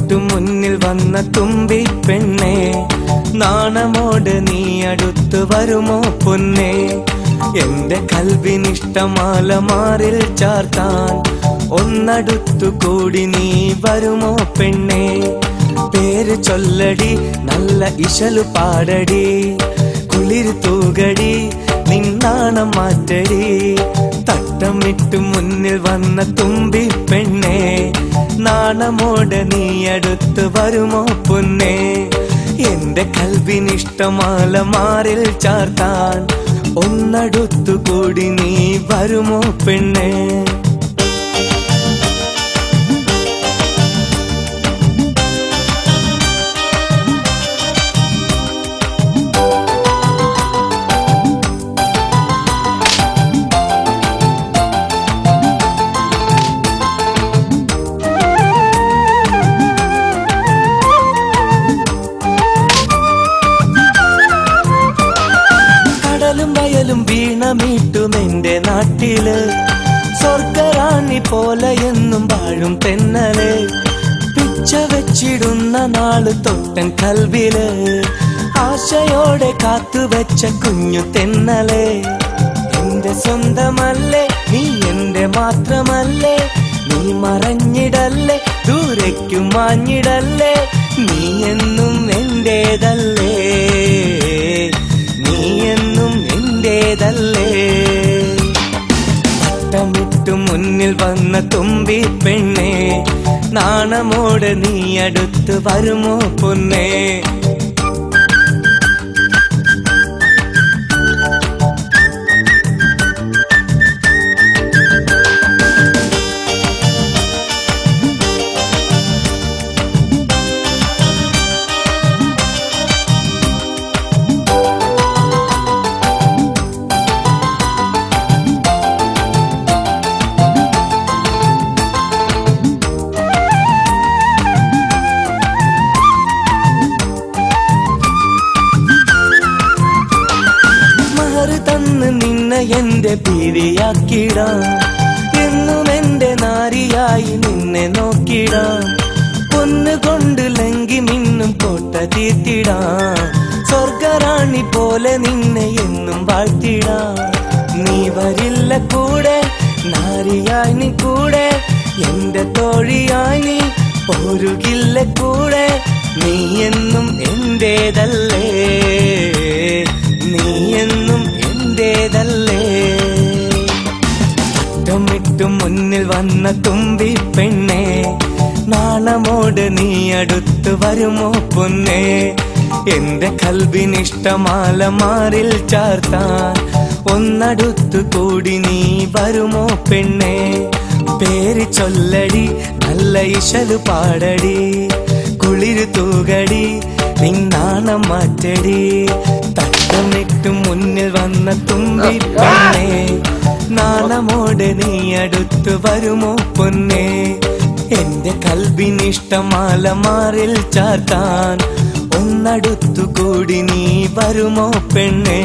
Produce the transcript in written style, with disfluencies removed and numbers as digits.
തട്ടമിട്ടു മുന്നിൽ വന്ന തുമ്പി പെണ്ണേ, നാണമോട് നീ അടുത്തു വരുമോ പൊന്നേ? എന്റെ കൽവിനിഷ്ടമാല മാറിൽ ചാർത്താൻ ഒന്നടുത്തു കൂടി നീ വരുമോ പെണ്ണേ? പേര് ചൊല്ലടി, നല്ല ഇശലു പാടടി, കുളിര് തൂകടി, നിന്നാണം മാറ്റടി. തട്ടമിട്ടു മുന്നിൽ വന്ന തുമ്പി പെണ്ണേ, നാണമോട് നീ അടുത്ത് വരുമോ പൊന്നേ? എന്റെ കൽവിനിഷ്ടമാല മാറിൽ ചാർത്താൻ ഒന്നടുത്തു കൂടി നീ വരുമോ പെണ്ണേ? വയലും വീണമീട്ടും എന്റെ നാട്ടില്, സ്വർഗറാണി പോലെ എന്നും വാഴും തെന്നല്. പിച്ച വെച്ചിടുന്ന നാള് തൊട്ടൻ കൽവില്, ആശയോടെ കാത്തുവെച്ച കുഞ്ഞു തെന്നലേ. എന്റെ സ്വന്തമല്ലേ നീ, എന്റെ മാത്രമല്ലേ, നീ മറഞ്ഞിടല്ലേ, ദൂരേക്കു മാഞ്ഞിടല്ലേ, നീ എന്നും എന്റേതല്ലേ, നീ എന്നും എന്റേതല്ലേ. തട്ടമിട്ടു മുന്നിൽ വന്ന തുമ്പി പെണ്ണേ, നാണമോട് നീ അടുത്ത് വരുമോ പൊന്നേ? തന്ന് നിന്നെ എന്റെ പിരിയാക്കിടാം, എന്നും എന്റെ നാരിയായി നിന്നെ നോക്കിടാം. പൊന്നുകൊണ്ട് ലങ്കി മിന്നും കോട്ട തീർത്തിടാം, സ്വർഗറാണി പോലെ നിന്നെ എന്നും വാഴ്ത്തിടാം. നീ വരില്ല കൂടെ, നാരിയായി നീ കൂടെ, എന്റെ തോഴിയായി നീ പോരുകില്ല കൂടെ, നീ എന്നും എന്റേതല്ലേ, നീ എന്നും എന്റേതല്ലേ. തട്ടമിട്ടു മുന്നിൽ വന്ന തുമ്പി പെണ്ണേ, നാണമോട് നീ അടുത്ത് വരുമോ പൊന്നേ? എന്റെ കൽവിനിഷ്ടമാല മാറിൽ ചാർത്താൻ ഒന്നടുത്തു കൂടി നീ വരുമോ പെണ്ണേ? പേര് ചൊല്ലടി, നല്ല ഇശലു പാടടി, കുളിര് തൂകടി, നിന്നാണം മാറ്റടി. തട്ടമിട്ടു മുന്നിൽ വന്ന തുമ്പി പെണ്ണേ, നാണമോട് നീ അടുത്തു വരുമോ പൊന്നേ? എന്റെ കൽവിനിഷ്ടമാല മാറിൽ ചാർത്താൻ ഒന്നടുത്തു കൂടി നീ വരുമോ പെണ്ണേ?